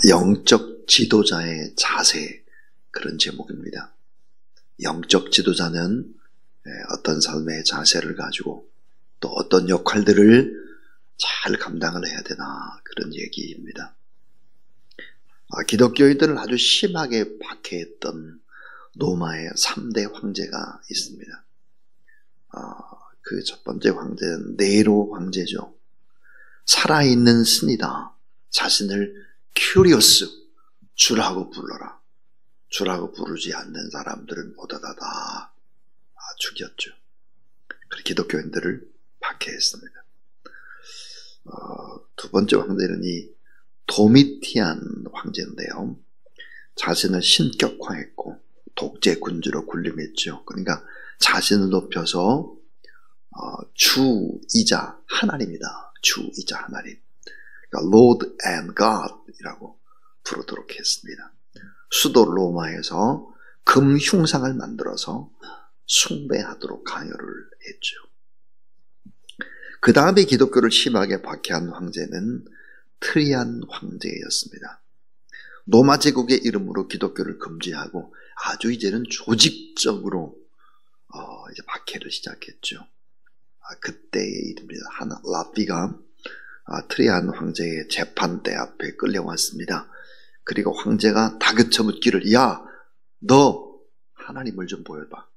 영적 지도자의 자세, 그런 제목입니다. 영적 지도자는 어떤 삶의 자세를 가지고 또 어떤 역할들을 잘 감당을 해야 되나, 그런 얘기입니다. 기독교인들을 아주 심하게 박해했던 로마의 3대 황제가 있습니다. 그 첫 번째 황제는 네로 황제죠. 살아있는 신이다. 자신을 큐리오스, 주라고 불러라. 주라고 부르지 않는 사람들은 모두 다 죽였죠. 그래서 기독교인들을 박해했습니다. 두 번째 황제는 이 도미티안 황제인데요. 자신을 신격화했고 독재 군주로 군림했죠. 그러니까 자신을 높여서 주이자 하나님이다. 주이자 하나님. 그러니까 Lord and God이라고 부르도록 했습니다. 수도 로마에서 금 흉상을 만들어서 숭배하도록 강요를 했죠. 그 다음에 기독교를 심하게 박해한 황제는 트리안 황제였습니다. 로마 제국의 이름으로 기독교를 금지하고 아주 이제는 조직적으로 이제 박해를 시작했죠. 그때의 일입니다. 라피가 트리안 황제의 재판대 앞에 끌려왔습니다. 그리고 황제가 다그쳐 묻기를, 야, 너 하나님을 좀 보여봐.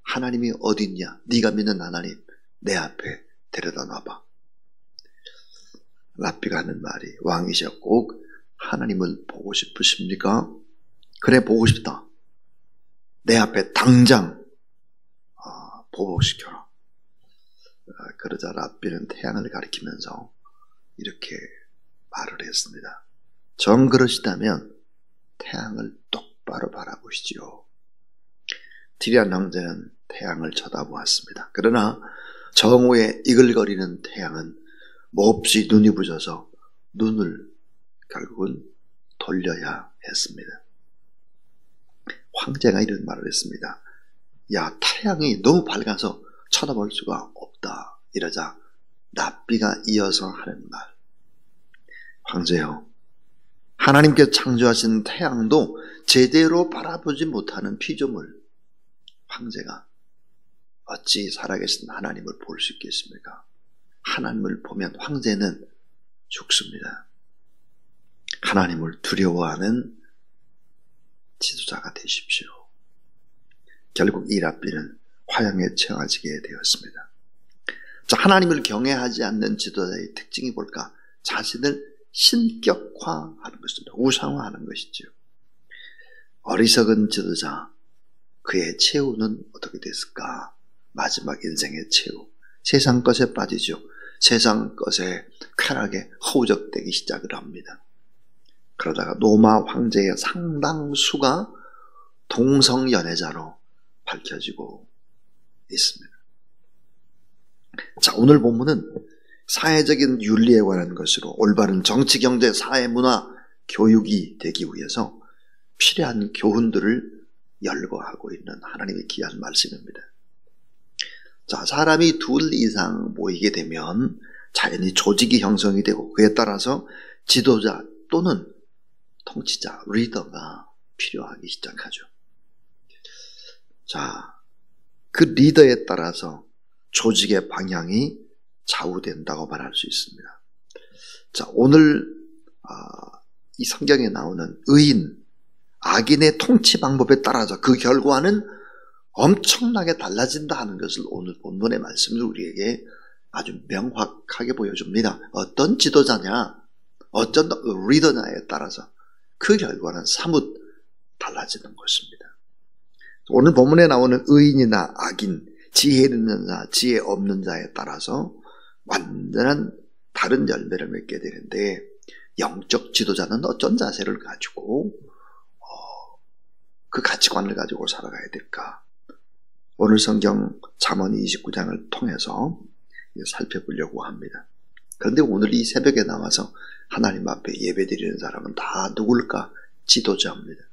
하나님이 어디 있냐? 네가 믿는 하나님 내 앞에 데려다 놔봐. 라피가 하는 말이, 왕이셔 꼭 하나님을 보고 싶으십니까? 그래, 보고 싶다. 내 앞에 당장 보복시켜라. 그러자 라피는 태양을 가리키면서 이렇게 말을 했습니다. 정 그러시다면 태양을 똑바로 바라보시지요. 트리안 황제는 태양을 쳐다보았습니다. 그러나 정오에 이글거리는 태양은 몹시 눈이 부셔서 눈을 결국은 돌려야 했습니다. 황제가 이런 말을 했습니다. 야, 태양이 너무 밝아서 쳐다볼 수가 없다. 이러자 라피가 이어서 하는 말. 황제여, 하나님께서 창조하신 태양도 제대로 바라보지 못하는 피조물. 황제가 어찌 살아계신 하나님을 볼 수 있겠습니까? 하나님을 보면 황제는 죽습니다. 하나님을 두려워하는 지도자가 되십시오. 결국 이 라피는 화형에 처해지게 되었습니다. 자, 하나님을 경외하지 않는 지도자의 특징이 뭘까? 자신을 신격화하는 것입니다. 우상화하는 것이죠. 어리석은 지도자, 그의 최후는 어떻게 됐을까? 마지막 인생의 최후. 세상 것에 빠지죠. 세상 것에 쾌락에 허우적대기 시작을 합니다. 그러다가 로마 황제의 상당수가 동성연애자로 밝혀지고 있습니다. 자, 오늘 본문은 사회적인 윤리에 관한 것으로 올바른 정치, 경제, 사회, 문화, 교육이 되기 위해서 필요한 교훈들을 열거하고 있는 하나님의 귀한 말씀입니다. 자, 사람이 둘 이상 모이게 되면 자연히 조직이 형성이 되고 그에 따라서 지도자 또는 통치자, 리더가 필요하기 시작하죠. 자, 그 리더에 따라서 조직의 방향이 좌우된다고 말할 수 있습니다. 자, 오늘 이 성경에 나오는 의인, 악인의 통치 방법에 따라서 그 결과는 엄청나게 달라진다 하는 것을 오늘 본문의 말씀이 우리에게 아주 명확하게 보여줍니다. 어떤 지도자냐, 어떤 리더냐에 따라서 그 결과는 사뭇 달라지는 것입니다. 오늘 본문에 나오는 의인이나 악인, 지혜 있는 자, 지혜 없는 자에 따라서 완전한 다른 열매를 맺게 되는데, 영적 지도자는 어떤 자세를 가지고 그 가치관을 가지고 살아가야 될까? 오늘 성경 잠언 29장을 통해서 살펴보려고 합니다. 그런데 오늘 이 새벽에 나와서 하나님 앞에 예배드리는 사람은 다 누굴까? 지도자입니다.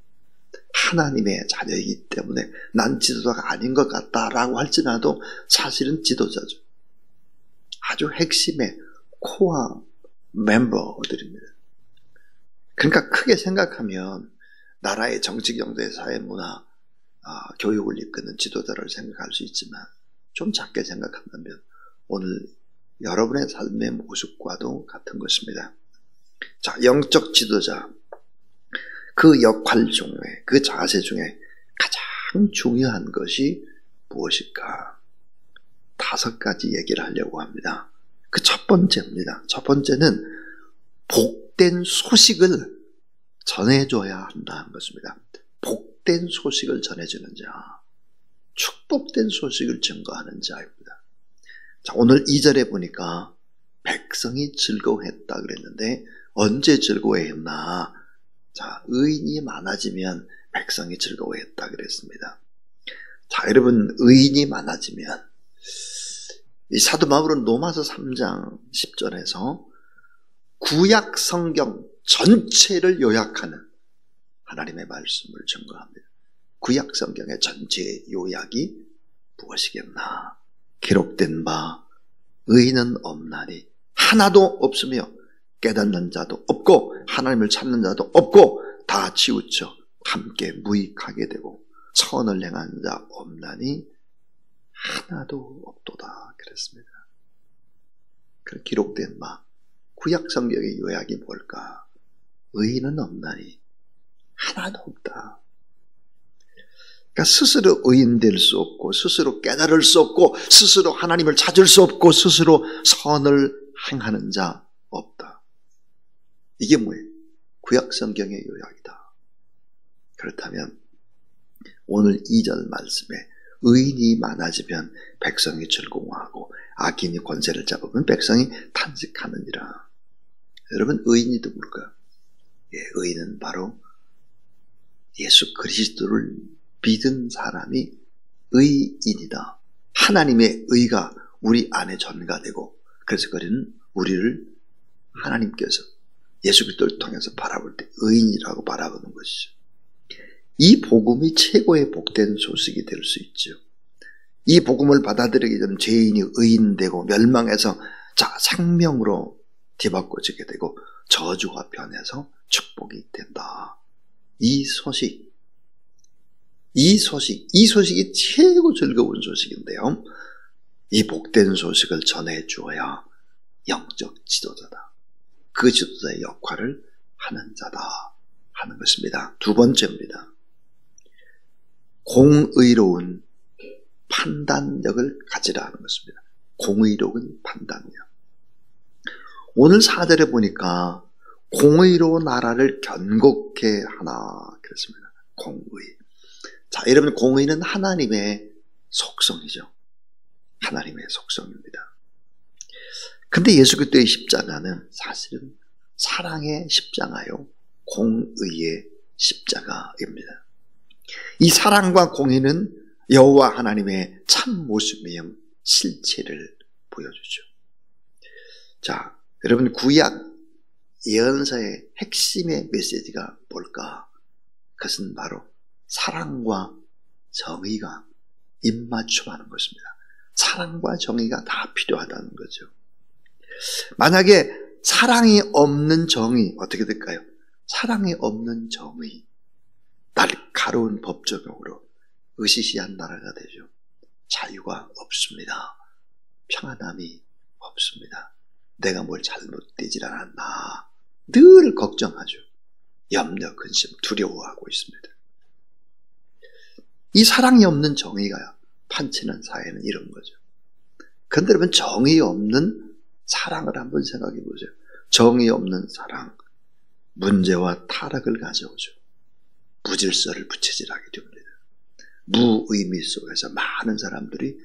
하나님의 자녀이기 때문에 난 지도자가 아닌 것 같다라고 할지라도 사실은 지도자죠. 아주 핵심의 코어 멤버들입니다. 그러니까 크게 생각하면 나라의 정치, 경제, 사회, 문화, 교육을 이끄는 지도자를 생각할 수 있지만 좀 작게 생각한다면 오늘 여러분의 삶의 모습과도 같은 것입니다. 자, 영적 지도자, 그 역할 중에, 그 자세 중에 가장 중요한 것이 무엇일까? 5가지 얘기를 하려고 합니다. 그 첫 번째입니다. 첫 번째는 복된 소식을 전해줘야 한다는 것입니다. 복된 소식을 전해주는 자, 축복된 소식을 증거하는 자입니다. 자, 오늘 2절에 보니까 백성이 즐거워했다 그랬는데 언제 즐거워했나? 자, 의인이 많아지면 백성이 즐거워했다 그랬습니다. 자, 여러분, 의인이 많아지면 이 사도 바울은 로마서 3장 10절에서 구약 성경 전체를 요약하는 하나님의 말씀을 증거합니다. 구약 성경의 전체 요약이 무엇이겠나? 기록된 바 의인은 없나니 하나도 없으며 깨닫는 자도 없고 하나님을 찾는 자도 없고 다 치우쳐 함께 무익하게 되고 선을 행하는 자 없나니 하나도 없도다 그랬습니다. 그 기록된 바 구약 성경의 요약이 뭘까? 의인은 없나니 하나도 없다. 그러니까 스스로 의인 될 수 없고 스스로 깨달을 수 없고 스스로 하나님을 찾을 수 없고 스스로 선을 행하는 자 없다. 이게 뭐예요? 구약 성경의 요약이다. 그렇다면 오늘 2절 말씀에 의인이 많아지면 백성이 즐거워하고 악인이 권세를 잡으면 백성이 탄식하느니라. 여러분, 의인이 누굴까? 의인은 바로 예수 그리스도를 믿은 사람이 의인이다. 하나님의 의가 우리 안에 전가되고 그래서 우리를 하나님께서 예수 그리스도를 통해서 바라볼 때 의인이라고 바라보는 것이죠. 이 복음이 최고의 복된 소식이 될 수 있죠. 이 복음을 받아들이게 되면 죄인이 의인되고 멸망해서 생명으로 뒤바꿔지게 되고 저주가 변해서 축복이 된다. 이 소식이 최고 즐거운 소식인데요. 이 복된 소식을 전해 주어야 영적 지도자다. 그 지도자의 역할을 하는 자다 하는 것입니다. 두 번째입니다. 공의로운 판단력을 가지라 하는 것입니다. 공의로운 판단력. 오늘 4절에 보니까 공의로 나라를 견고케 하나 그랬습니다. 공의. 자, 여러분, 공의는 하나님의 속성이죠. 하나님의 속성입니다. 근데 예수 그리스도의 십자가는 사실은 사랑의 십자가요, 공의의 십자가입니다. 이 사랑과 공의는 여호와 하나님의 참 모습이요 실체를 보여주죠. 자, 여러분, 구약 예언서의 핵심의 메시지가 뭘까? 그것은 바로 사랑과 정의가 입맞춤하는 것입니다. 사랑과 정의가 다 필요하다는 거죠. 만약에 사랑이 없는 정의 어떻게 될까요? 사랑이 없는 정의, 날카로운 법조적으로 으시시한 나라가 되죠. 자유가 없습니다. 평안함이 없습니다. 내가 뭘 잘못되질 않았나 늘 걱정하죠. 염려, 근심, 두려워하고 있습니다. 이 사랑이 없는 정의가 판치는 사회는 이런 거죠. 그런데 여러분, 정의 없는 사랑을 한번 생각해 보죠. 정의 없는 사랑, 문제와 타락을 가져오죠. 무질서를 부채질하게 됩니다. 무의미 속에서 많은 사람들이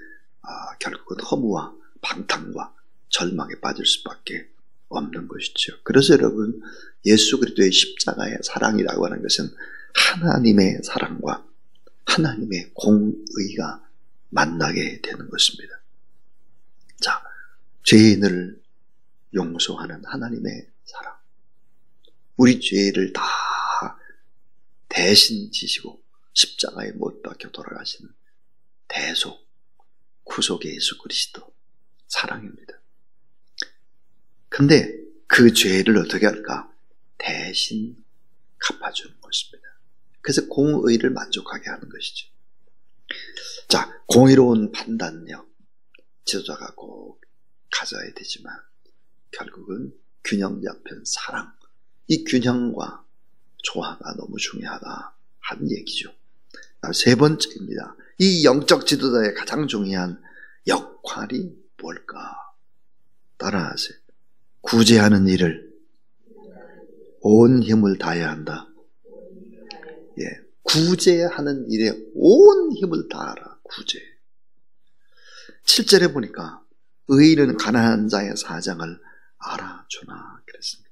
결국은 허무와 방탕과 절망에 빠질 수밖에 없는 것이죠. 그래서 여러분, 예수 그리스도의 십자가의 사랑이라고 하는 것은 하나님의 사랑과 하나님의 공의가 만나게 되는 것입니다. 자, 죄인을 용서하는 하나님의 사랑. 우리 죄를 다 대신 지시고 십자가에 못 박혀 돌아가시는 대속, 구속의 예수 그리스도 사랑입니다. 근데 그 죄를 어떻게 할까? 대신 갚아주는 것입니다. 그래서 공의를 만족하게 하는 것이죠. 자, 공의로운 판단력, 지도자가 꼭 가져야 되지만 결국은 균형 잡힌 사랑, 이 균형과 조화가 너무 중요하다 하는 얘기죠. 세 번째입니다. 이 영적 지도자의 가장 중요한 역할이 뭘까? 따라하세요. 구제하는 일을 온 힘을 다해야 한다. 예, 구제하는 일에 온 힘을 다하라. 구제. 7절에 보니까 의인은 가난한 자의 사정을 알아주나 그랬습니다.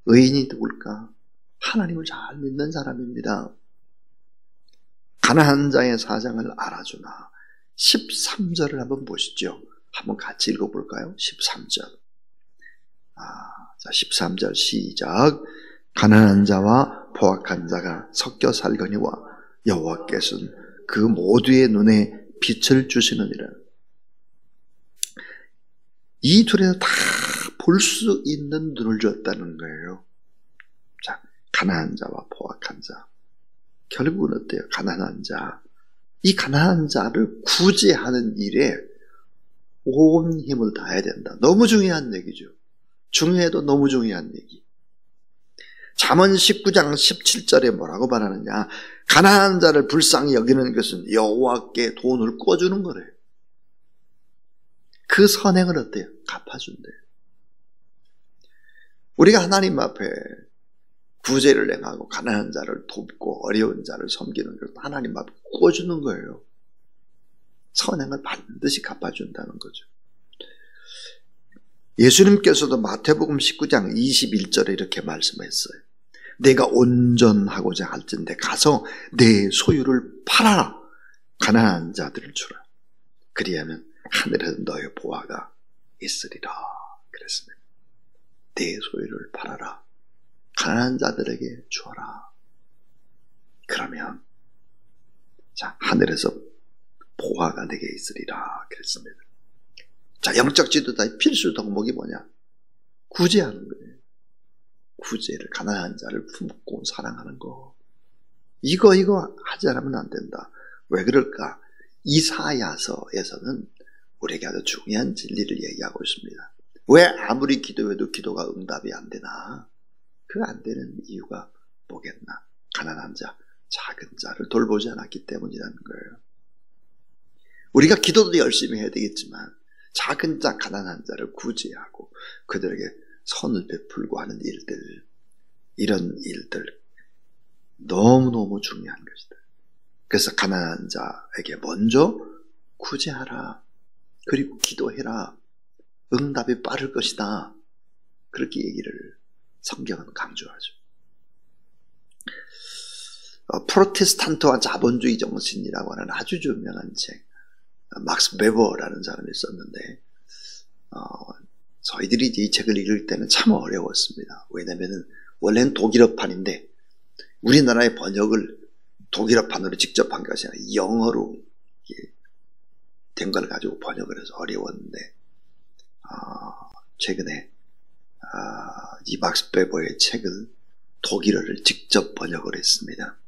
의인이 누굴까? 하나님을 잘 믿는 사람입니다. 가난한 자의 사정을 알아주나. 13절을 한번 보시죠. 한번 같이 읽어볼까요? 13절. 자, 13절 시작. 가난한 자와 포악한 자가 섞여 살거니와 여호와께서는 그 모두의 눈에 빛을 주시느니라. 이 둘에서 다 볼 수 있는 눈을 줬다는 거예요. 자, 가난한 자와 포악한 자. 결국은 어때요? 가난한 자. 이 가난한 자를 구제하는 일에 온 힘을 다해야 된다. 너무 중요한 얘기죠. 중요해도 너무 중요한 얘기. 잠언 19장 17절에 뭐라고 말하느냐? 가난한 자를 불쌍히 여기는 것은 여호와께 돈을 꿔주는 거래요. 그 선행을 어때요? 갚아준대요. 우리가 하나님 앞에 구제를 행하고 가난한 자를 돕고 어려운 자를 섬기는 것은 하나님 앞에 꿔주는 거예요. 선행을 반드시 갚아준다는 거죠. 예수님께서도 마태복음 19장 21절에 이렇게 말씀했어요. 내가 온전하고자 할진대 가서 내 소유를 팔아 가난한 자들을 주라. 그리하면 하늘에서 너의 보화가 있으리라. 그랬습니다. 내 소유를 팔아라. 가난한 자들에게 주어라. 그러면 자, 하늘에서 보화가 내게 있으리라. 그랬습니다. 자, 영적 지도자의 필수 덕목이 뭐냐? 구제하는 거예요. 구제를, 가난한 자를 품고 사랑하는 거. 이거 하지 않으면 안 된다. 왜 그럴까? 이사야서에서는 우리에게 아주 중요한 진리를 얘기하고 있습니다. 왜 아무리 기도해도 기도가 응답이 안 되나? 그 안 되는 이유가 뭐겠나? 가난한 자, 작은 자를 돌보지 않았기 때문이라는 거예요. 우리가 기도도 열심히 해야 되겠지만 작은 자, 가난한 자를 구제하고 그들에게 선을 베풀고 하는 일들, 이런 일들 너무너무 중요한 것이다. 그래서 가난한 자에게 먼저 구제하라. 그리고 기도해라. 응답이 빠를 것이다. 그렇게 얘기를 성경은 강조하죠. 프로테스탄트와 자본주의 정신이라고 하는 아주 유명한 책, 막스 베버라는 사람이 썼는데 저희들이 이 책을 읽을 때는 참 어려웠습니다. 왜냐하면 원래는 독일어판인데 우리나라의 번역을 독일어판으로 직접 한 것이 아니라 영어로 된 걸 가지고 번역을 해서 어려웠는데 최근에 이 막스 베버의 책을 독일어를 직접 번역을 했습니다.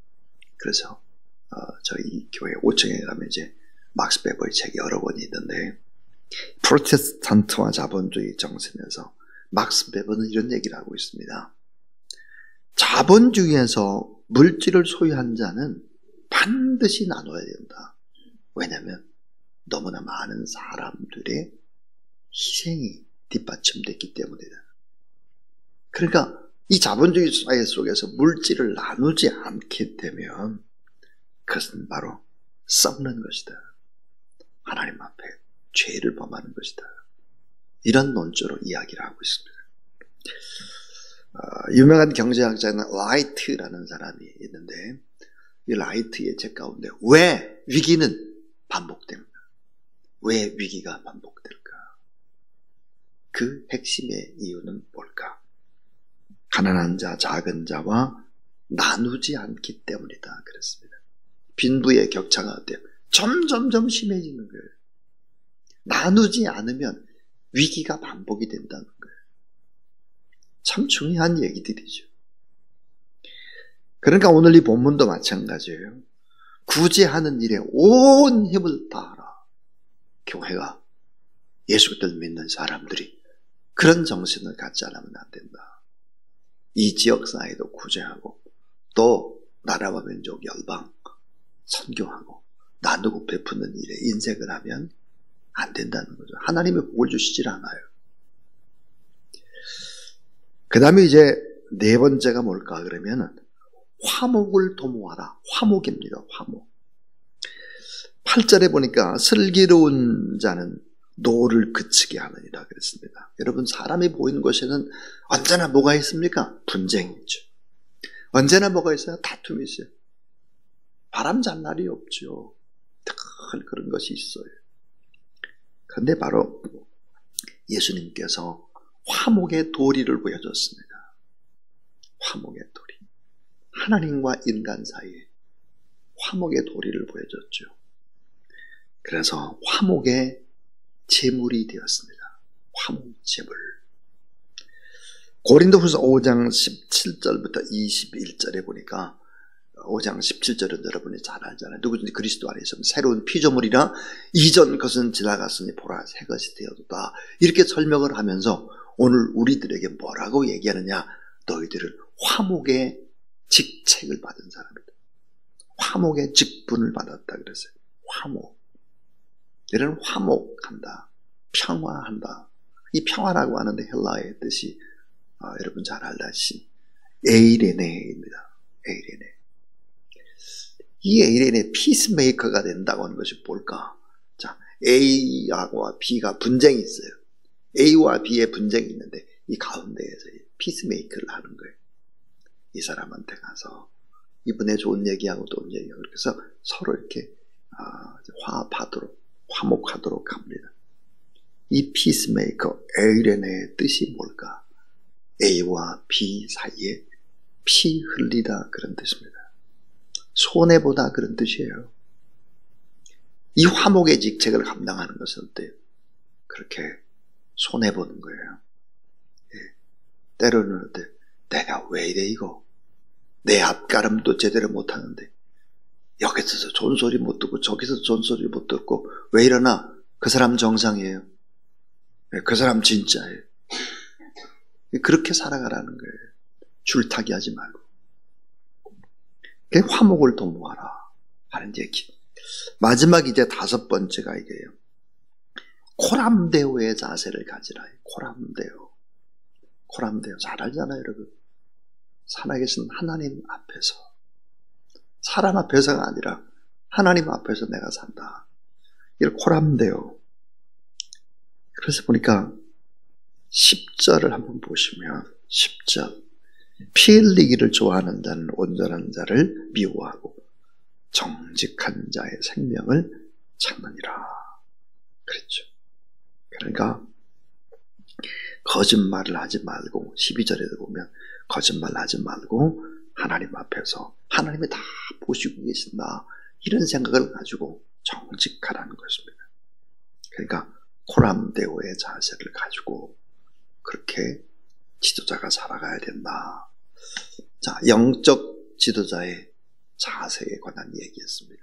그래서 저희 교회 5층에 가면 이제 막스 베버의 책이 여러 권이 있는데 프로테스탄트와 자본주의 정신에서 막스 베버는 이런 얘기를 하고 있습니다. 자본주의에서 물질을 소유한 자는 반드시 나눠야 된다. 왜냐하면 너무나 많은 사람들의 희생이 뒷받침됐기 때문이다. 그러니까 이 자본주의 사회 속에서 물질을 나누지 않게 되면 그것은 바로 썩는 것이다. 하나님 앞에 죄를 범하는 것이다. 이런 논조로 이야기를 하고 있습니다. 유명한 경제학자는 라이트라는 사람이 있는데 이 라이트의 책 가운데 왜 위기는 반복됩니다. 왜 위기가 반복될까? 그 핵심의 이유는 뭘까? 가난한 자, 작은 자와 나누지 않기 때문이다. 그랬습니다. 빈부의 격차가 어때요? 점점점 심해지는 거예요. 나누지 않으면 위기가 반복이 된다는 거예요. 참 중요한 얘기들이죠. 그러니까 오늘 이 본문도 마찬가지예요. 구제하는 일에 온 힘을 다하라. 교회가, 예수 그리스도를 믿는 사람들이 그런 정신을 갖지 않으면 안 된다. 이 지역 사회도 구제하고 또 나라와 민족 열방 선교하고 나누고 베푸는 일에 인색을 하면 안 된다는 거죠. 하나님의 복을 주시질 않아요. 그 다음에 이제 네 번째가 뭘까 그러면은 화목을 도모하라. 화목입니다. 화목. 8절에 보니까 슬기로운 자는 노를 그치게 하느니라 그랬습니다. 여러분, 사람이 보이는 곳에는 언제나 뭐가 있습니까? 분쟁이 있죠. 언제나 뭐가 있어요? 다툼이 있어요. 바람 잔 날이 없죠. 늘 그런 것이 있어요. 그런데 바로 예수님께서 화목의 도리를 보여줬습니다. 화목의 도리. 하나님과 인간 사이에 화목의 도리를 보여줬죠. 그래서 화목의 제물이 되었습니다. 화목 제물. 고린도후서 5장 17절부터 21절에 보니까 5장 17절은 여러분이 잘 알잖아요. 누구든지 그리스도 안에 있으면 새로운 피조물이라 이전 것은 지나갔으니 보라 새 것이 되었다. 이렇게 설명을 하면서 오늘 우리들에게 뭐라고 얘기하느냐? 너희들은 화목의 직책을 받은 사람이다. 화목의 직분을 받았다 그랬어요. 화목. 얘는 화목한다. 평화한다. 이 평화라고 하는데 헬라어의 뜻이 여러분 잘 알다시피 에이레네입니다. 에이레네. 이 에이레네 피스메이커가 된다고 하는 것이 뭘까? 자, A와 B가 분쟁이 있어요. A와 B의 분쟁이 있는데 이 가운데에서 피스메이커를 하는 거예요. 이 사람한테 가서 이번에 좋은 얘기하고 좋은 얘기하고 그렇게 해서 서로 이렇게 화합하도록 화목하도록 합니다. 이 피스메이커 에이레네의 뜻이 뭘까? A와 B 사이에 피 흘리다 그런 뜻입니다. 손해보다 그런 뜻이에요. 이 화목의 직책을 감당하는 것은 어때요? 그렇게 손해보는 거예요. 예. 때로는 어때? 내가 왜 이래 이거? 내 앞가름도 제대로 못하는데 여기서 좋은 소리 못 듣고 저기서 좋은 소리 못 듣고 왜 이러나? 그 사람 정상이에요. 그 사람 진짜예요. 그렇게 살아가라는 거예요. 줄타기 하지 말고. 화목을 도모하라 하는 얘기. 마지막 이제 다섯 번째가 이게요. 코람데오의 자세를 가지라. 코람데오. 코람데오 잘 알잖아요, 여러분. 살아계신 하나님 앞에서. 사람 앞에서가 아니라 하나님 앞에서 내가 산다. 이걸 코람데오. 그래서 보니까 10절을 한번 보시면 10절. 피 흘리기를 좋아하는 자는 온전한 자를 미워하고 정직한 자의 생명을 찾느니라. 그랬죠. 그러니까 거짓말을 하지 말고 12절에도 보면 거짓말 하지 말고 하나님 앞에서 하나님이 다 보시고 계신다. 이런 생각을 가지고 정직하라는 것입니다. 그러니까 코람데오의 자세를 가지고 그렇게 지도자가 살아가야 된다. 자, 영적 지도자의 자세에 관한 얘기였습니다.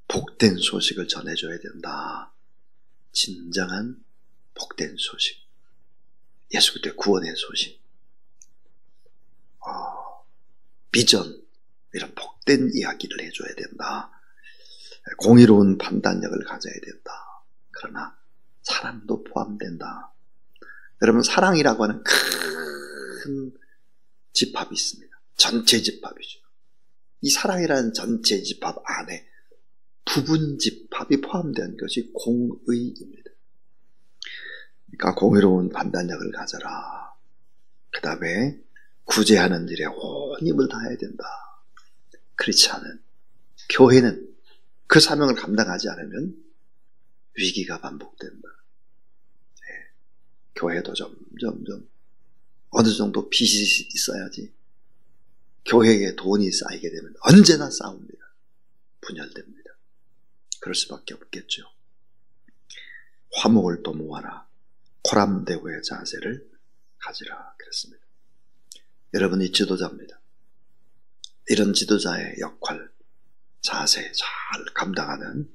복된 소식을 전해줘야 된다. 진정한 복된 소식. 예수 그리스도의 구원의 소식. 비전, 이런 복된 이야기를 해줘야 된다. 공의로운 판단력을 가져야 된다. 그러나 사랑도 포함된다. 여러분, 사랑이라고 하는 큰 집합이 있습니다. 전체 집합이죠. 이 사랑이라는 전체 집합 안에 부분 집합이 포함된 것이 공의입니다. 그러니까 공의로운 판단력을 가져라. 그 다음에 구제하는 일에 온 힘을 다해야 된다. 그렇지 않은 교회는 그 사명을 감당하지 않으면 위기가 반복된다. 교회도 점점 어느 정도 빚이 있어야지 교회에 돈이 쌓이게 되면 언제나 싸웁니다. 분열됩니다. 그럴 수밖에 없겠죠. 화목을 도모하라. 코람데오의 자세를 가지라 그랬습니다. 여러분이 지도자입니다. 이런 지도자의 역할, 자세 잘 감당하는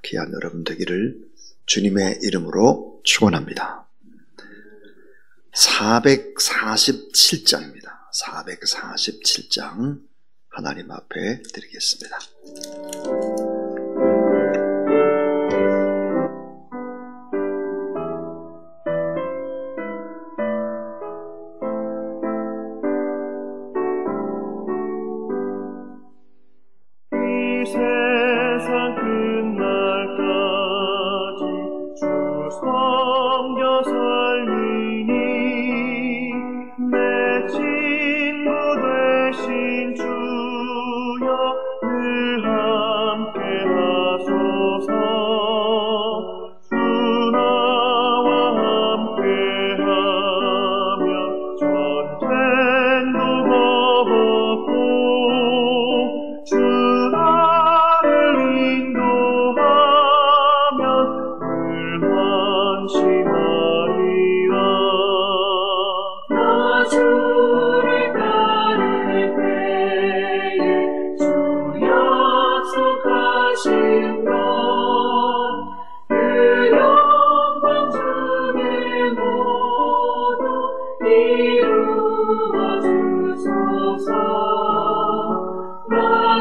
귀한 여러분 되기를 주님의 이름으로 축원합니다. 447장입니다. 447장 하나님 앞에 드리겠습니다. 세상 끝날까지 주 섬겨 살리니 내 친구 되신 주여 늘 함께 하소서. 주 나와 함께 하면 전쟁도 겁없고 주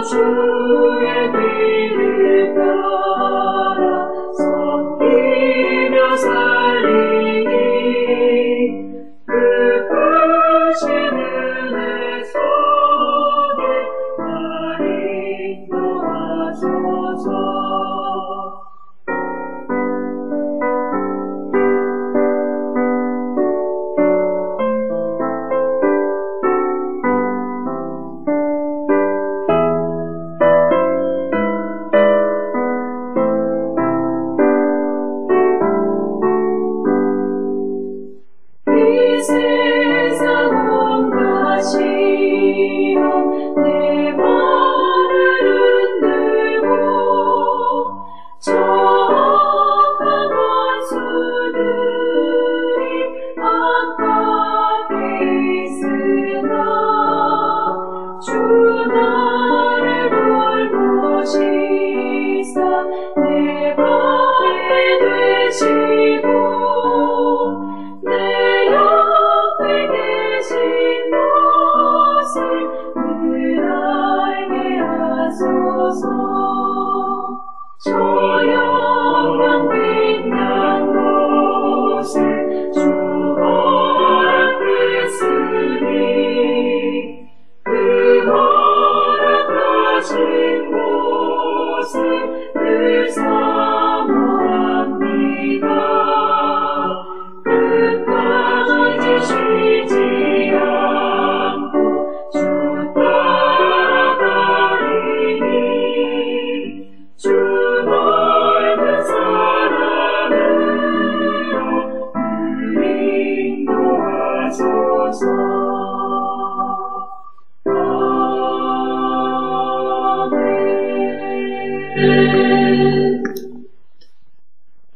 주의 길을 따라 섬기며 살리니 그 크신 은혜 속에 날 인도하소서.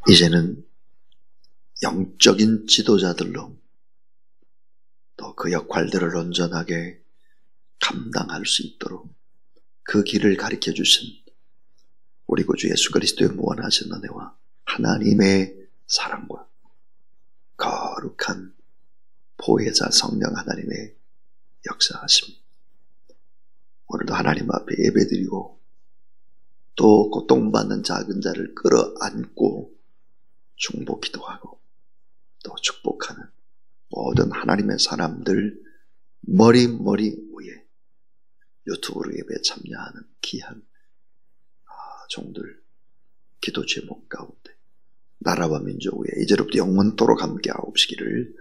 이제는 영적인 지도자들로 또 그 역할들을 온전하게 감당할 수 있도록 그 길을 가르쳐 주신 우리 구주 예수 그리스도의 무한하신 은혜와 하나님의 사랑과 거룩한 보혜자 성령 하나님의 역사하심, 오늘도 하나님 앞에 예배드리고 또 고통받는 작은 자를 끌어안고 중보기도 하고 또 축복하는 모든 하나님의 사람들 머리 위에 유튜브로 예배 참여하는 귀한 종들 기도 제목 가운데 나라와 민족 위에 이제로부터 영원토록 함께 하옵시기를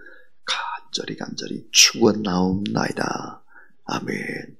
간절히 축원하옵나이다. 아멘.